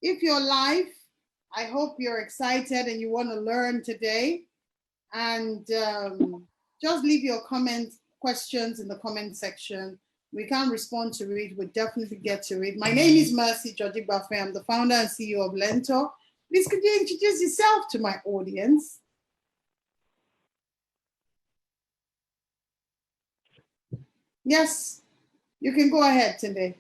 If you're live, I hope you're excited and you want to learn today. And just leave your questions in the comment section. We can't respond to it. We'll definitely get to it. My name is Mercy George-Igbafe. I'm the founder and CEO of Learntor. Please could you introduce yourself to my audience? Yes, you can go ahead today.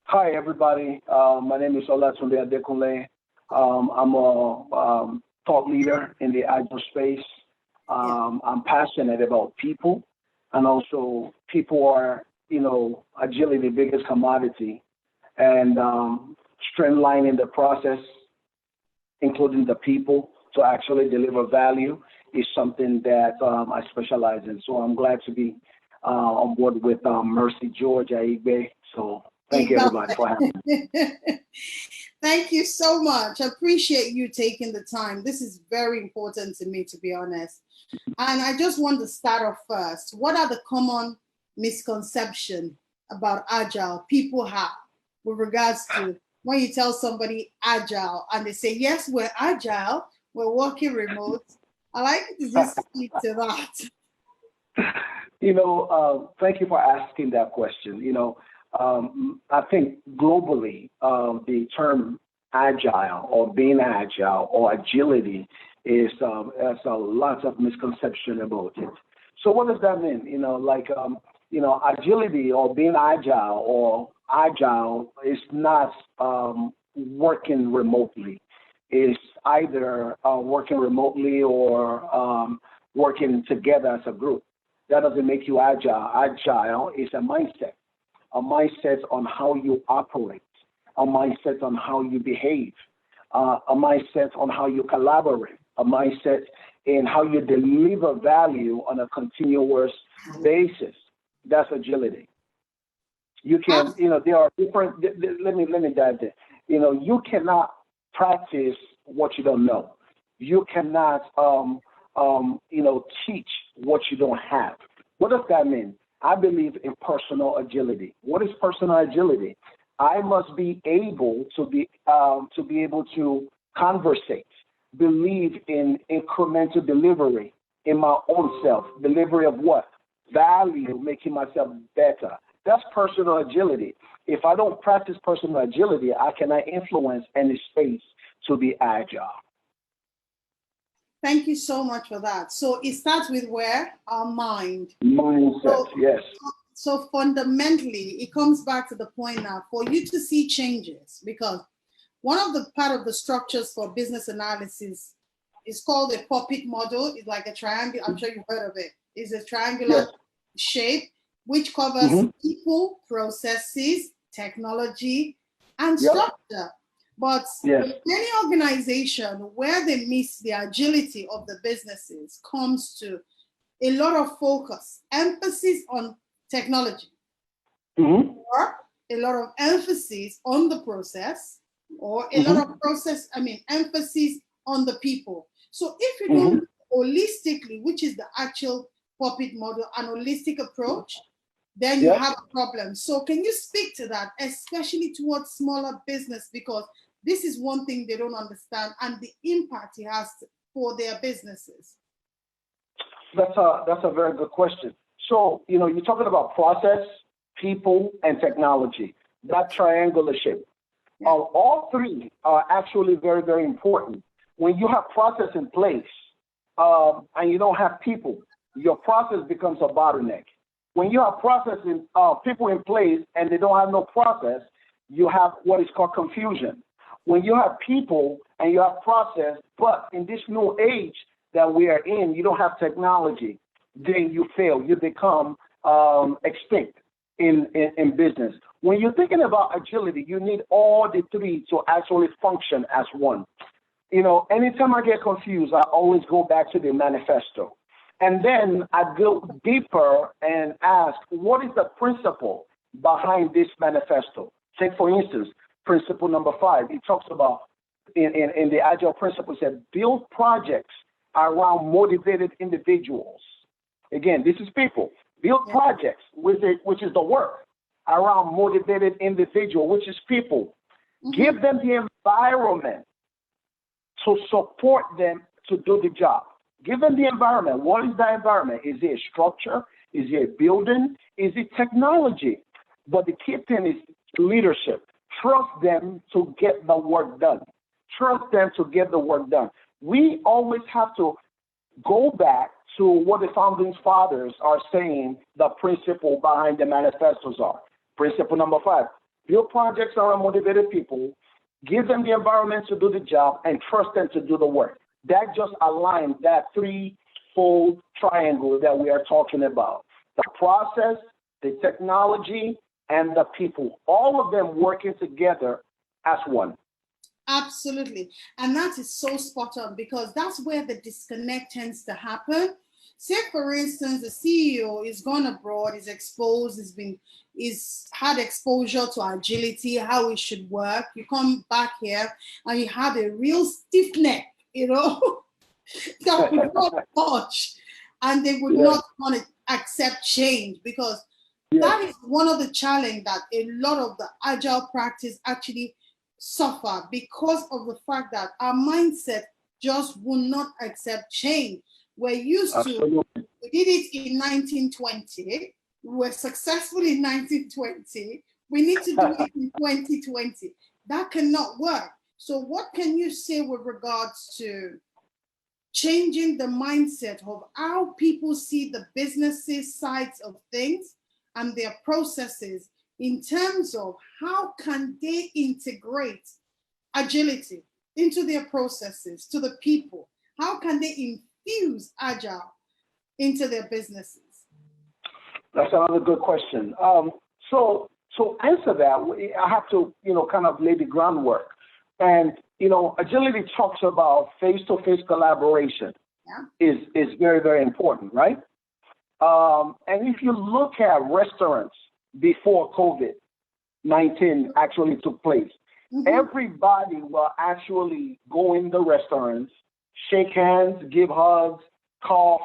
Hi, everybody. My name is Olatunde Adekunle. I'm a thought leader in the Agile space. I'm passionate about people, and also people are, agility, the biggest commodity, and streamlining the process, including the people, to actually deliver value is something that I specialize in. So I'm glad to be on board with Mercy George-Igbafe. So thank you, everybody, for having me. Thank you so much. I appreciate you taking the time. This is very important to me, to be honest. And I just want to start off first. What are the common misconceptions about Agile people have with regards to when you tell somebody Agile and they say, yes, we're Agile, we're working remote? I like to just speak to that. Thank you for asking that question. I think globally, the term agile or being agile or agility is there's a lot of misconception about it. So what does that mean? Agility or being agile is not working remotely. It's either working remotely or working together as a group. That doesn't make you agile. Agile is a mindset on how you operate, a mindset on how you behave, a mindset on how you collaborate, a mindset in how you deliver value on a continuous basis. That's agility. You can, there are different, let me dive there. You cannot practice what you don't know. You cannot, teach what you don't have. What does that mean? I believe in personal agility. What is personal agility? I must be able to be able to conversate, believe in incremental delivery in my own self. Delivery of what? Value, making myself better. That's personal agility. If I don't practice personal agility, I cannot influence any space to be agile. Thank you so much for that. So it starts with where? Our mind. Mindset, yes. So fundamentally, it comes back to the point now for you to see changes, because one of the part of the structures for business analysis is called a puppet model. It's like a triangle. I'm sure you've heard of it. It's a triangular shape, which covers people, processes, technology, and structure. But many organizations, where they miss the agility of the businesses, comes to a lot of focus, emphasis on technology, or a lot of emphasis on the process, or a lot of emphasis on the people. So if you don't holistically, which is the actual puppet model, an holistic approach, then you have a problem. So can you speak to that, especially towards smaller business, because this is one thing they don't understand and the impact it has for their businesses? That's a very good question. So, you're talking about process, people, and technology, that triangular shape. All three are actually very, very important. When you have process in place and you don't have people, your process becomes a bottleneck. When you have process in people in place and they don't have no process, you have what is called confusion. When you have people and you have process, but in this new age that we are in, you don't have technology, then you fail. You become extinct in business. When you're thinking about agility, you need all the three to actually function as one. Anytime I get confused, I always go back to the manifesto. And then I go deeper and ask, what is the principle behind this manifesto? Take, for instance, principle number 5. It talks about, in the Agile principle, it said, build projects around motivated individuals. Again, this is people. Build projects, which is the work, around motivated individual, which is people. Give them the environment to support them to do the job. Give them the environment. What is that environment? Is it a structure? Is it a building? Is it technology? But the key thing is leadership. Trust them to get the work done. Trust them to get the work done. We always have to go back to what the founding fathers are saying the principle behind the manifestos are. Principle number 5, build projects around motivated people, give them the environment to do the job, and trust them to do the work. That just aligns that threefold triangle that we are talking about. The process, the technology, and the people. All of them working together as one. Absolutely. And that is so spot on, because that's where the disconnect tends to happen. Say, for instance, the CEO is gone abroad, is exposed, is had exposure to agility, how it should work. You come back here and you have a real stiff neck, that would not touch, and they would not want to accept change, because that is one of the challenges that a lot of the agile practice actually suffer, because of the fact that our mindset just will not accept change. We're used to, we did it in 1920, we were successful in 1920, we need to do it in 2020. That cannot work. So what can you say with regards to changing the mindset of how people see the businesses sides of things and their processes, in terms of how can they integrate agility into their processes, to the people? How can they infuse agile into their businesses? That's another good question. So to answer that, I have to, kind of lay the groundwork. And, agility talks about face-to-face collaboration is very, very important, right? And if you look at restaurants before COVID-19 actually took place, everybody will actually go in the restaurants, shake hands, give hugs, cough,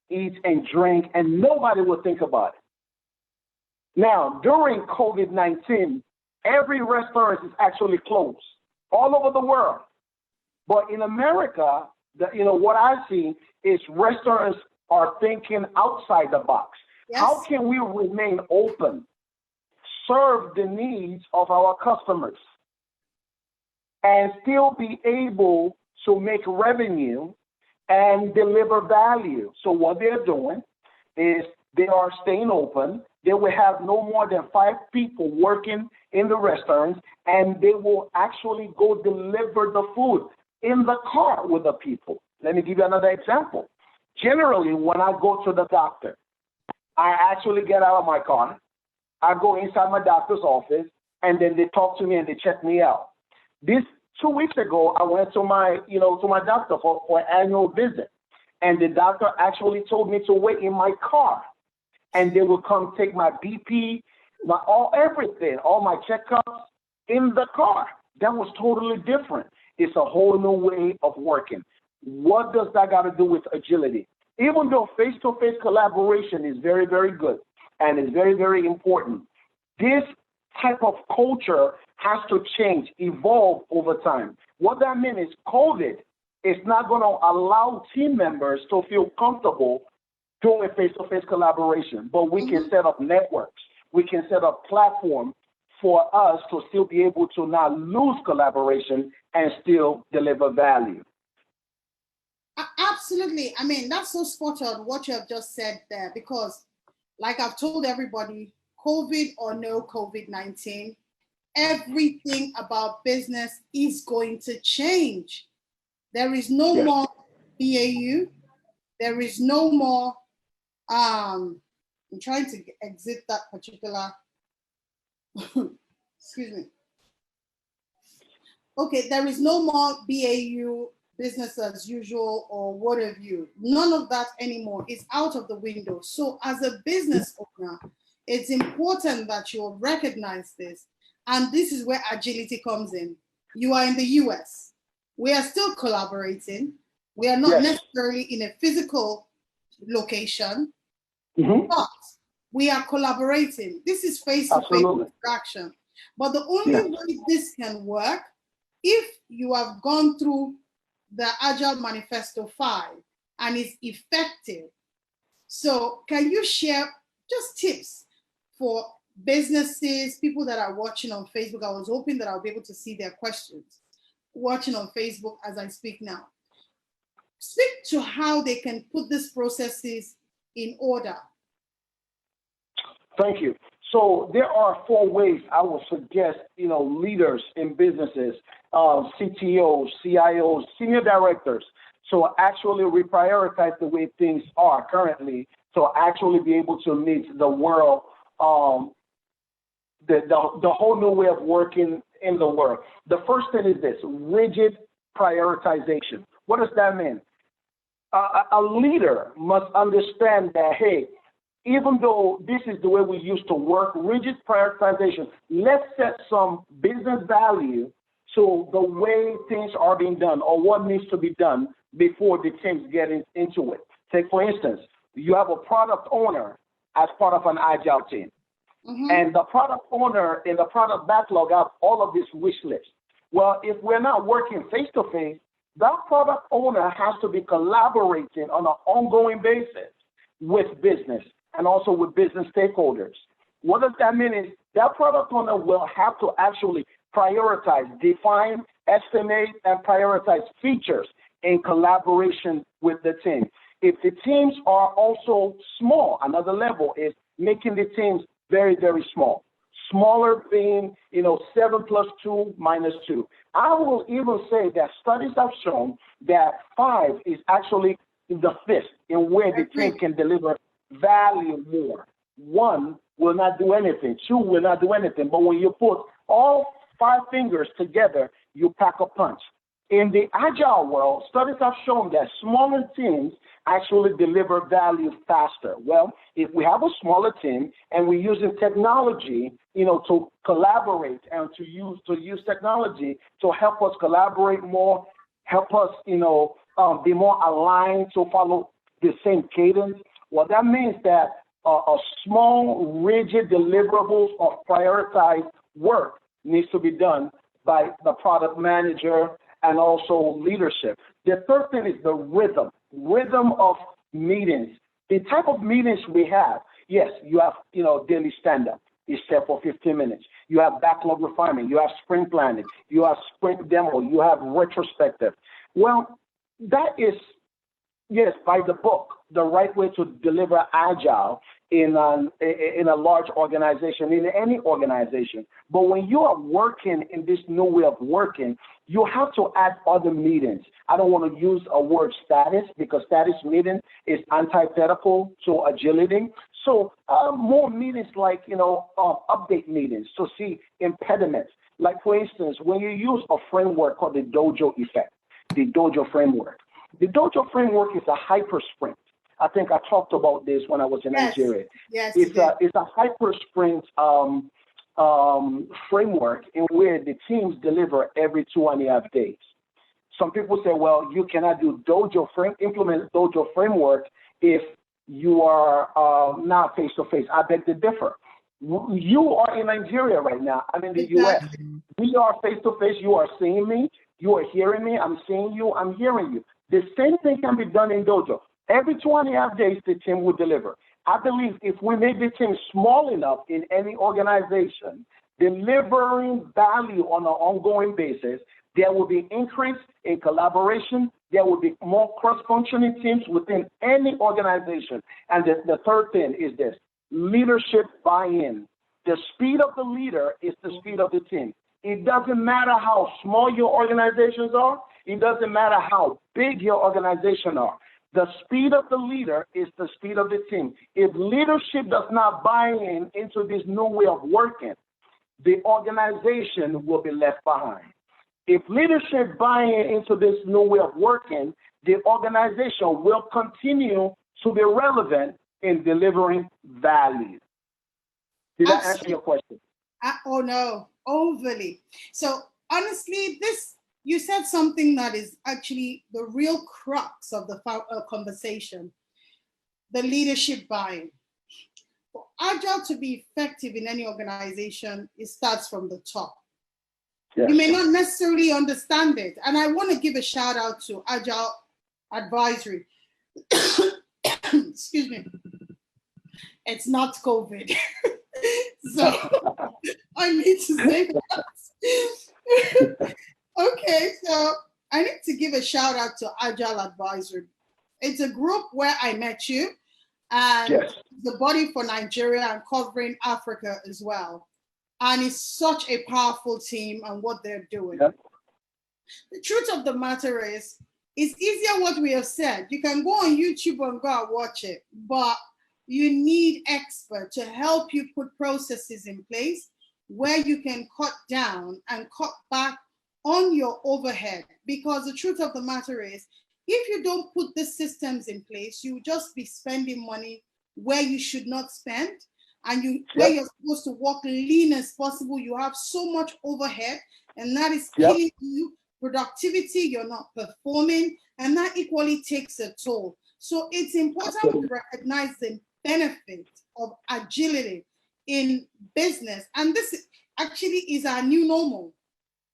eat and drink, and nobody will think about it. Now, during COVID-19, every restaurant is actually closed all over the world. But in America, what I see is restaurants are thinking outside the box. Yes. How can we remain open, serve the needs of our customers, and still be able to make revenue and deliver value? So what they're doing is they are staying open. They will have no more than 5 people working in the restaurants, and they will actually go deliver the food in the car with the people. Let me give you another example. Generally, when I go to the doctor, I actually get out of my car, I go inside my doctor's office, and then they talk to me and they check me out. This 2 weeks ago, I went to my doctor for an annual visit, and the doctor actually told me to wait in my car, and they will come take my BP, everything, all my checkups in the car. That was totally different. It's a whole new way of working. What does that got to do with agility? Even though face-to-face collaboration is very, very good and is very, very important, this type of culture has to change, evolve over time. What that means is COVID is not going to allow team members to feel comfortable doing face-to-face collaboration, but we can set up networks. We can set up platforms for us to still be able to not lose collaboration and still deliver value. Absolutely. I mean, that's so spot on what you have just said there, because like I've told everybody, COVID or no COVID-19, everything about business is going to change. There is no more BAU. There is no more, I'm trying to exit that particular, excuse me. Okay, there is no more BAU, business as usual, or what have you. None of that anymore. It's out of the window. So as a business owner, it's important that you recognize this. And this is where agility comes in. You are in the US. We are still collaborating. We are not necessarily in a physical location, but we are collaborating. This is face-to-face interaction. But the only way this can work, if you have gone through the Agile Manifesto 5 and it's effective. So can you share just tips for businesses, people that are watching on Facebook? I was hoping that I'll be able to see their questions watching on Facebook as I speak now. Speak to how they can put these processes in order. Thank you. So there are 4 ways I would suggest, leaders in businesses, CTOs, CIOs, senior directors, so actually reprioritize the way things are currently, to actually be able to meet the world, the whole new way of working in the world. The first thing is this: rigid prioritization. What does that mean? A leader must understand that, hey, even though this is the way we used to work, rigid prioritization, let's set some business value to the way things are being done or what needs to be done before the teams get into it. Take, for instance, you have a product owner as part of an agile team. Mm-hmm. And the product owner in the product backlog have all of this wish list. Well, if we're not working face-to-face, that product owner has to be collaborating on an ongoing basis with business and also with business stakeholders. What does that mean is that product owner will have to actually prioritize, define, estimate, and prioritize features in collaboration with the team. If the teams are also small, another level is making the teams very, very small. Smaller being, 7 + 2 - 2. I will even say that studies have shown that 5 is actually the fifth in where the team can deliver value more. 1 will not do anything. 2 will not do anything. But when you put all 5 fingers together, you pack a punch. In the agile world, studies have shown that smaller teams actually deliver value faster. Well, if we have a smaller team and we're using technology, to collaborate and to use technology to help us collaborate more, help us, be more aligned to follow the same cadence. Well, that means that a small, rigid deliverables of prioritized work needs to be done by the product manager and also leadership. The third thing is the rhythm of meetings. The type of meetings we have, yes, you have, daily stand-up. It's there for 15 minutes. You have backlog refinement. You have sprint planning. You have sprint demo. You have retrospective. Well, that is, yes, by the book, the right way to deliver agile in a large organization, in any organization. But when you are working in this new way of working, you have to add other meetings. I don't want to use a word status because status meeting is antithetical to agility. So more meetings like, update meetings to see impediments. Like, for instance, when you use a framework called the dojo effect, the dojo framework. The dojo framework is a hyper sprint. I think I talked about this when I was in Nigeria. Yes, it's a hyper sprint framework in where the teams deliver every 2.5 days. Some people say, well, you cannot do implement dojo framework if you are not face to face. I beg to differ. You are in Nigeria right now. I'm in the U.S. We are face to face. You are seeing me. You are hearing me. I'm seeing you. I'm hearing you. The same thing can be done in dojo. Every 2.5 days, the team will deliver. I believe if we make the team small enough in any organization, delivering value on an ongoing basis, there will be increase in collaboration. There will be more cross-functioning teams within any organization. And the third thing is this: leadership buy-in. The speed of the leader is the speed of the team. It doesn't matter how small your organizations are. It doesn't matter how big your organization are. The speed of the leader is the speed of the team. If leadership does not buy into this new way of working, the organization will be left behind. If leadership buy into this new way of working, the organization will continue to be relevant in delivering value. Did I answer your question? Oh no, overly. So honestly, you said something that is actually the real crux of the conversation, the leadership buy-in. Agile to be effective in any organization, it starts from the top. Yes. You may not necessarily understand it. And I want to give a shout out to Agile Advisory. Excuse me. It's not COVID. So I need to say that. Okay, so I need to give a shout out to Agile Advisory. It's a group where I met you, and Yes. the body for Nigeria and covering Africa as well. And it's such a powerful team and what they're doing. Yeah. The truth of the matter is, it's easier what we have said. You can go on YouTube and go and watch it, but you need experts to help you put processes in place where you can cut down and cut back on your overhead. Because the truth of the matter is, if you don't put the systems in place, you will just be spending money where you should not spend. And where you're supposed to work lean as possible, you have so much overhead, and that is killing you. Productivity, you're not performing, and that equally takes a toll. So it's important to recognize the benefit of agility in business. And this actually is our new normal.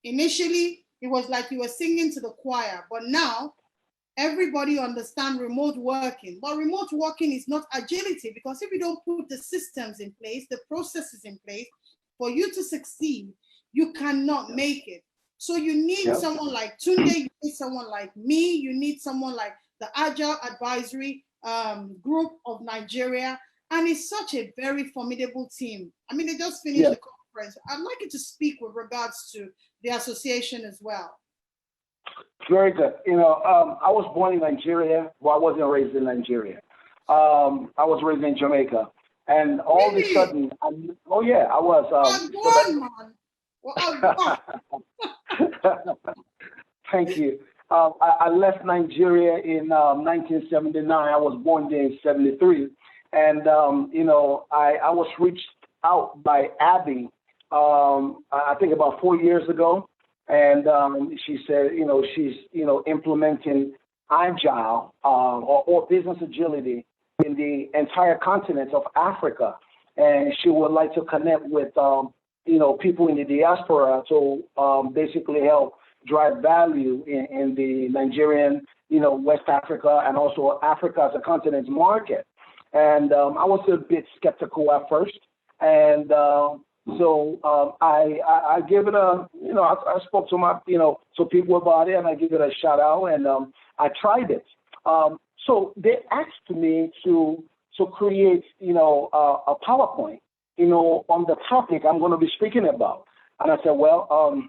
Initially, it was like you were singing to the choir, but now everybody understands remote working. But remote working is not agility, because if you don't put the systems in place, the processes in place, for you to succeed, you cannot make it. So you need someone like Tunde, you need someone like me, you need someone like the Agile Advisory Group of Nigeria. And it's such a very formidable team. I mean, they just finished the conference. I'd like you to speak with regards to the association as well. Very good. You know, I was born in Nigeria. Well, I wasn't raised in Nigeria. I was raised in Jamaica. And all of a sudden, I was. Man. Well, Thank you. I left Nigeria in 1979. I was born there in 73. And, you know, I was reached out by Abby, I think about 4 years ago. And she said, you know, she's, you know, implementing Agile or business agility in the entire continent of Africa. And she would like to connect with, you know, people in the diaspora to basically help drive value in the Nigerian, you know, West Africa and also Africa as a continent market. And I was a bit skeptical at first. And so I gave it a, you know, I spoke to my, you know, to people about it, and I gave it a shout out, and I tried it. So they asked me to create, you know, a PowerPoint, you know, on the topic I'm going to be speaking about. And I said, well,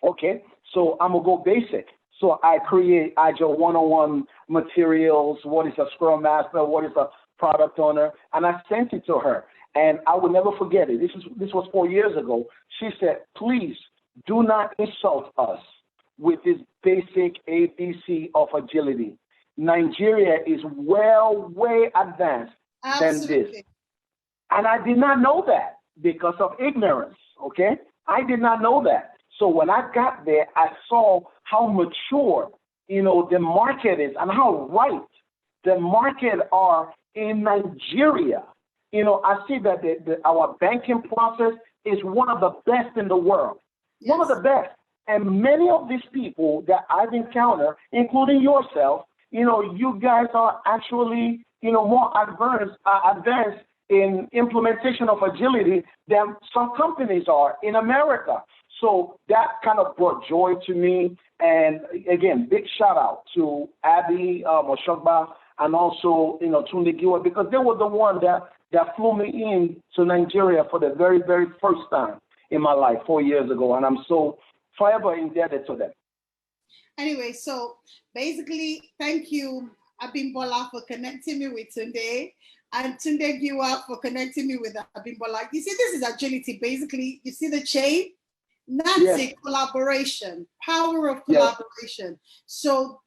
okay, so I'm going to go basic. So I create Agile 101 materials. What is a Scrum Master? What is a product owner? And I sent it to her. And I will never forget it. This was 4 years ago. She said, please do not insult us with this basic ABC of agility. Nigeria is way advanced than this. And I did not know that because of ignorance, okay? I did not know that. So when I got there, I saw how mature, you know, the market is and how right the market are in Nigeria. You know, I see that our banking process is one of the best in the world, one of the best. And many of these people that I've encountered, including yourself, you know, you guys are actually, you know, more advanced in implementation of agility than some companies are in America. So that kind of brought joy to me. And again, big shout out to Abby Moshogba and also, you know, Tunde Giwa, because they were the one that flew me in to Nigeria for the very, very first time in my life 4 years ago. And I'm so forever indebted to them. Anyway, so basically, thank you, Abimbola, for connecting me with Tunde, and Tunde Giwa for connecting me with Abimbola. You see, this is agility. Basically, you see the chain? That's a collaboration, power of collaboration. So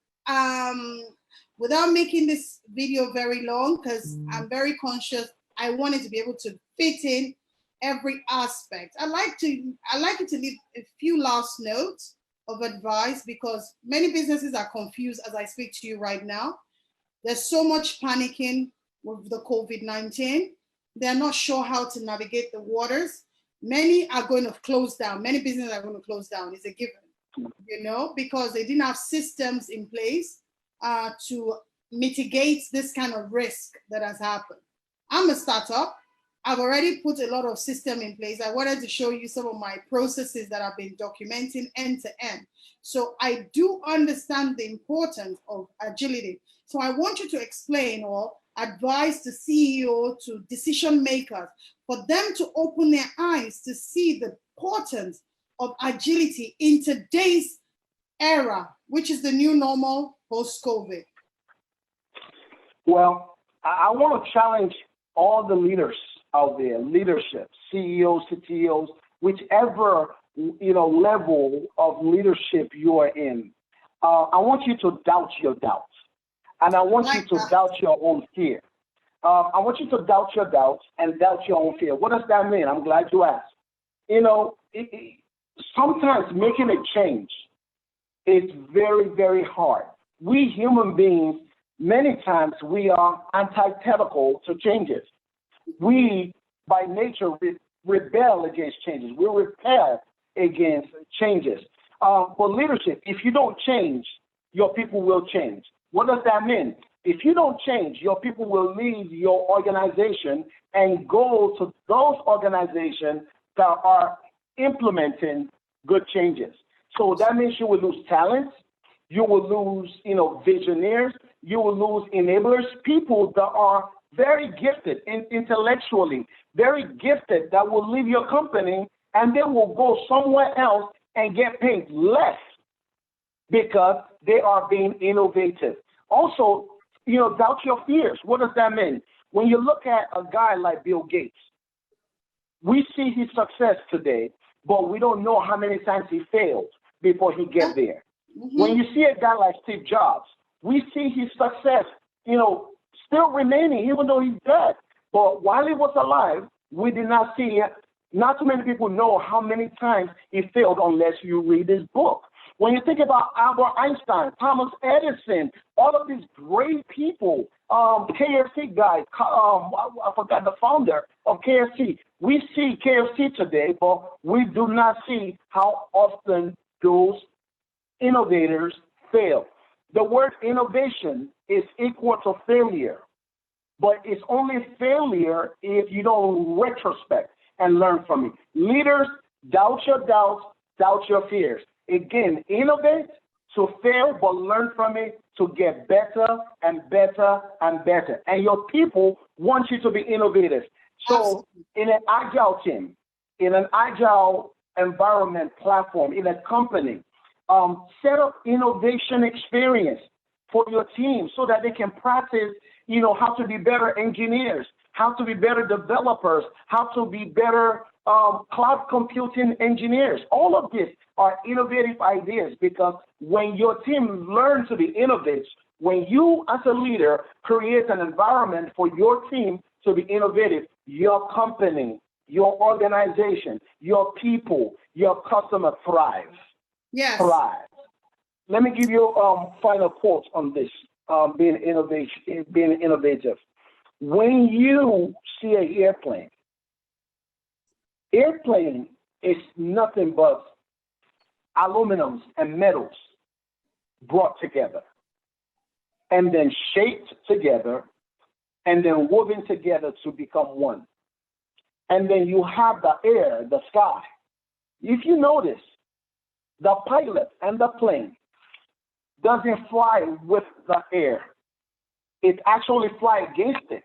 without making this video very long, because I'm very conscious, I wanted to be able to fit in every aspect. I'd like you to leave a few last notes of advice, because many businesses are confused as I speak to you right now. There's so much panicking with the COVID-19. they're not sure how to navigate the waters. Many are going to close down. Many businesses are going to close down. It's a given, because they didn't have systems in place to mitigate this kind of risk that has happened. I'm a startup. I've already put a lot of system in place. I wanted to show you some of my processes that I've been documenting end to end. So I do understand the importance of agility. So I want you to explain or advise the CEO to decision makers for them to open their eyes to see the importance of agility in today's era, which is the new normal post-COVID. Well, I want to challenge all the leaders out there, leadership, CEOs, CTOs, whichever level of leadership you are in. I want you to doubt your doubts, and I want you to doubt your own fear. I want you to doubt your doubts and doubt your own fear. What does that mean? I'm glad you asked. Sometimes making a change is very, very hard. We human beings, many times we are antithetical to changes. We, by nature, rebel against changes. We repel against changes. For leadership, if you don't change, your people will change. What does that mean? If you don't change, your people will leave your organization and go to those organizations that are implementing good changes. So that means you will lose talent, you will lose, visionaries, you will lose enablers, people that are very gifted intellectually, very gifted, that will leave your company and they will go somewhere else and get paid less because they are being innovative. Also, doubt your fears. What does that mean? When you look at a guy like Bill Gates, we see his success today, but we don't know how many times he failed before he get there. Mm-hmm. When you see a guy like Steve Jobs, we see his success, still remaining, even though he's dead. But while he was alive, we did not see it. Not too many people know how many times he failed unless you read his book. When you think about Albert Einstein, Thomas Edison, all of these great people, KFC guy, I forgot the founder of KFC. We see KFC today, but we do not see how often those innovators fail. The word innovation is equal to failure, but it's only failure if you don't retrospect and learn from it. Leaders, doubt your doubts, doubt your fears. Again, innovate to fail, but learn from it to get better and better and better. And your people want you to be innovative. So in an agile team, in an agile environment platform, in a company, set up innovation experience for your team so that they can practice, how to be better engineers, how to be better developers, how to be better cloud computing engineers. All of this are innovative ideas, because when your team learns to be innovative, when you as a leader create an environment for your team to be innovative, your company, your organization, your people, your customer thrive. Yes. Thrive. Let me give you final quotes on this, being innovative. When you see an airplane is nothing but aluminums and metals brought together and then shaped together and then woven together to become one. And then you have the air, the sky. If you notice, the pilot and the plane doesn't fly with the air. It actually flies against it.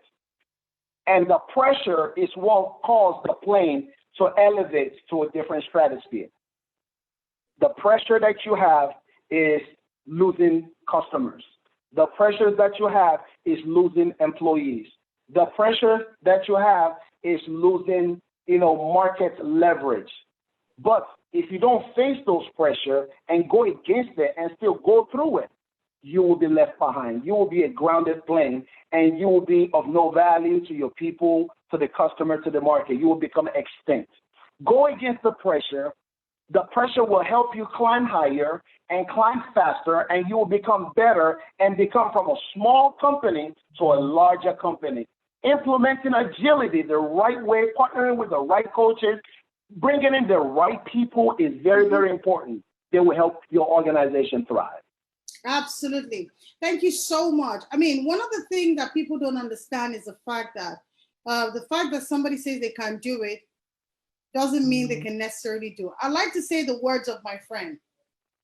And the pressure is what caused the plane to elevate to a different stratosphere. The pressure that you have is losing customers. The pressure that you have is losing employees. The pressure that you have is losing, market leverage. But if you don't face those pressure and go against it and still go through it, you will be left behind. You will be a grounded plane, and you will be of no value to your people, to the customer, to the market. You will become extinct. Go against the pressure. The pressure will help you climb higher and climb faster, and you will become better and become from a small company to a larger company. implementing agility the right way, partnering with the right coaches, bringing in the right people is very, very important. They will help your organization thrive. Absolutely. Thank you so much. I mean, one of the things that people don't understand is the fact that somebody says they can do it doesn't mean they can necessarily do it. I like to say the words of my friend,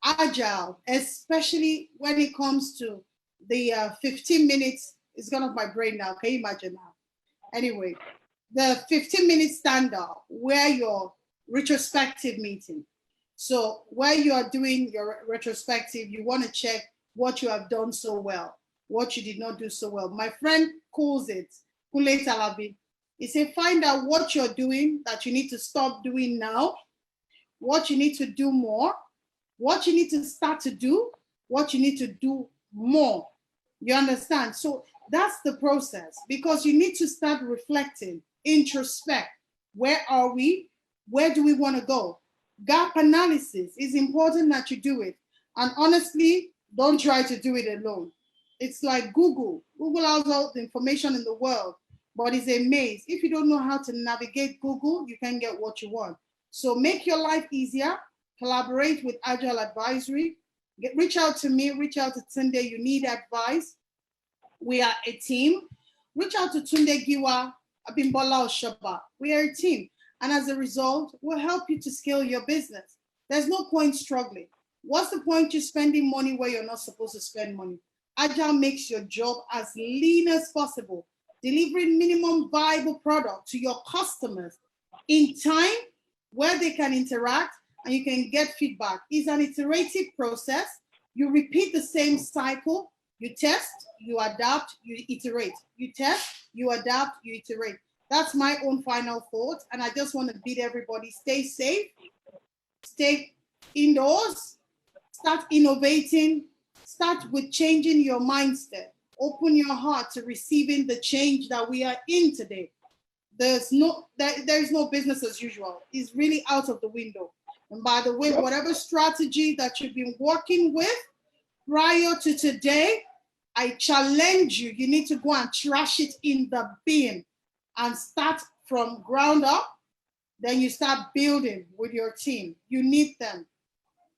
agile, especially when it comes to the 15 minutes, it's gone off my brain now. Can you imagine now? Anyway, the 15-minute stand-up where your retrospective meeting. So where you are doing your retrospective, you want to check what you have done so well, what you did not do so well. My friend calls it, Kule Talabi. He said, find out what you're doing that you need to stop doing now, what you need to do more, what you need to start to do, what you need to do more. You understand? So that's the process, because you need to start reflecting, introspect. Where are we? Where do we want to go? Gap analysis is important that you do it. And honestly, don't try to do it alone. It's like Google. Google has all the information in the world, but it's a maze. If you don't know how to navigate Google, you can get what you want. So make your life easier. Collaborate with Agile Advisory. Reach out to me, reach out to Tunde. You need advice. We are a team. Reach out to Tunde Giwa, Abimbola Oshoba. We are a team. And as a result, we'll help you to scale your business. There's no point struggling. What's the point you spending money where you're not supposed to spend money? Agile makes your job as lean as possible, delivering minimum viable product to your customers in time where they can interact and you can get feedback. It's an iterative process. You repeat the same cycle. You test, you adapt, you iterate. You test, you adapt, you iterate. That's my own final thought. And I just want to bid everybody, stay safe, stay indoors, start innovating, start with changing your mindset. Open your heart to receiving the change that we are in today. There is no business as usual. It's really out of the window. And by the way, whatever strategy that you've been working with prior to today, I challenge you, you need to go and trash it in the bin and start from ground up. Then you start building with your team. You need them.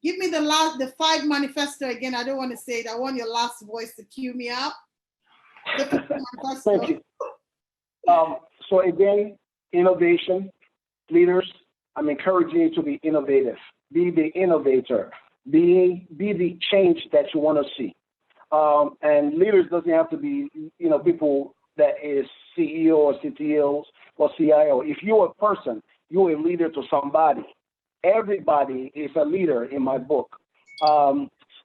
Give me the 5 manifesto again. I don't want to say it. I want your last voice to cue me up. Thank you. So again, innovation, leaders, I'm encouraging you to be innovative. Be the innovator. Be the change that you want to see. And leaders doesn't have to be, people that is CEO or CTOs or CIO. If you're a person, you're a leader to somebody. Everybody is a leader in my book.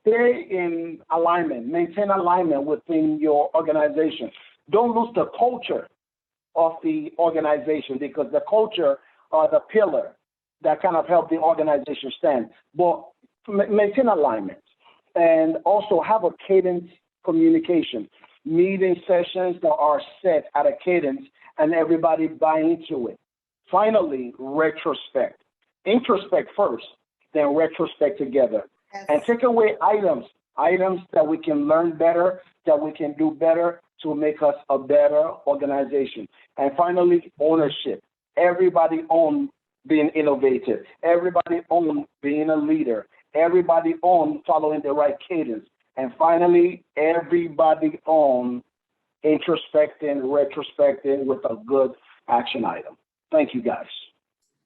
Stay in alignment, maintain alignment within your organization. Don't lose the culture of the organization, because the culture are the pillar that kind of help the organization stand. But maintain alignment, and also have a cadence communication. Meeting sessions that are set at a cadence and everybody buy into it. Finally, retrospect. Introspect first, then retrospect together. Yes. And take away items that we can learn better, that we can do better to make us a better organization. And finally, ownership. Everybody own being innovative. Everybody own being a leader. Everybody own following the right cadence. And finally, everybody own introspecting, retrospecting with a good action item. Thank you, guys.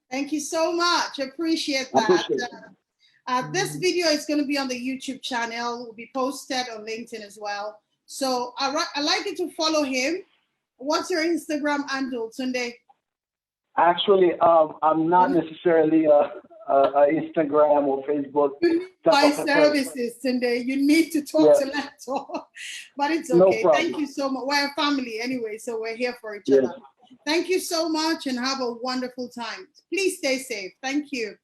Thank you so much. Appreciate that. This video is going to be on the YouTube channel. Will be posted on LinkedIn as well. So I'd like you to follow him. What's your Instagram handle, Tunde? Actually, I'm not necessarily Instagram or Facebook. You need my services, Tunde. You need to talk to Learntor. But it's okay. No, thank you so much. We're a family anyway, so we're here for each other. Thank you so much and have a wonderful time. Please stay safe. Thank you.